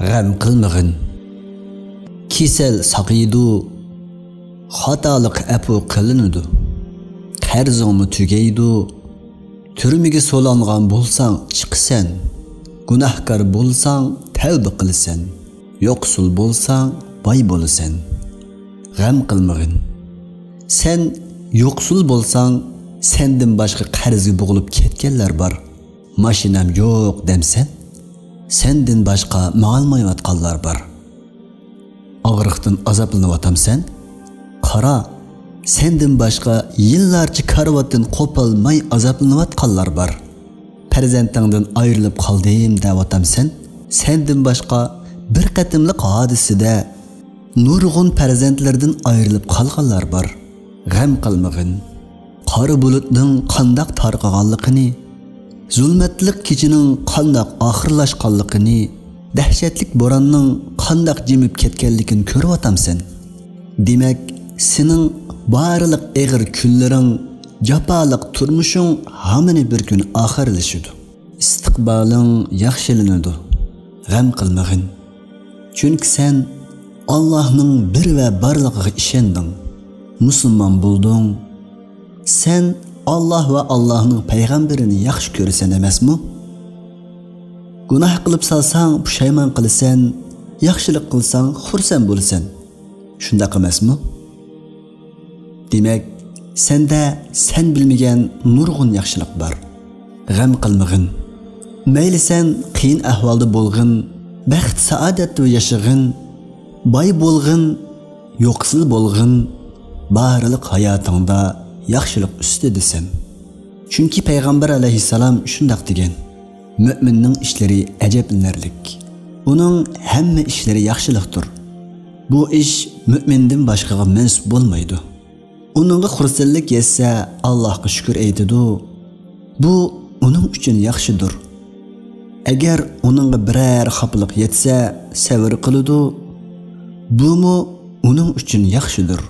g'am qilmag'in. Kesel saqiydu, xatolik afu qilinadi. Qarzingni tugaydi, turmiga so'langan bo'lsang chiqsan. Gunohkor bo'lsang tavba qilsan. Yo'qsul bo'lsang boy bo'lasan. G'am qilmag'in. Sen yo'qsul bo'lsang, senden başqa qarzga bo'g'ilib ketganlar bor. Mashinam yo'q demsen, senden başqa ma'almayotganlar bor. Og'riqdan azoblanyapsan, qara, senden başqa yillarcha karvatdan qo'polmay azoblanayotganlar bor. Farzandingdan ayrilib qoldim deyotamsan, senden başqa bir qatimliq hodisada nurg'un farzandlardan ayrilib qolganlar bor. G'am qilmag'in. Qora bulutning qandaq tarqaganligini, zulmatlik kechining qandaq oxirlashganligini, dahshatlik bo'ronning qandaq jimib ketganligini ko'ryotamsan. Demak, sening barliq eg'ir kunlaring, jafoliq turmushing hamini bir kun oxirlashadi. Istiqboling yaxshilanadi. G'am qilmag'in. Chunki sen Allohning bir va barligiga ishonding. Musulmon bo'lding. Sen Allah ve Allah'ın peygamberini yaxshi ko'rasan emasmi? Gunoh qilib salsang, pushaymon qilsan, yaxshilik qilsang, xursand bo'lasan. Shunday emasmi? Demak, senda sen bilmagan nurg'un yaxshilik bor. G'am qilmag'in. Mayli sen qiyin ahvolda bo'lg'in, baxt saodatda yashag'in, boy bo'lg'in, yo'qsil bo'lg'in, barliq hayotingda yaxshilik ustidasan. Chunki payg'ambar alayhissalom shunday degan: Mü'minning ishlari ajablanarlik. Uning hamma ishlari yaxshilikdir. Bu ish mü'mindan boshqaga mansub bo'lmaydi. Uningga xursandlik yetsa, Allohga shukr aytadi. Bu uning uchun yaxshidir. Agar uningga biror xafalik yetsa, sabr qiladi. Bu uning uchun yaxshidir.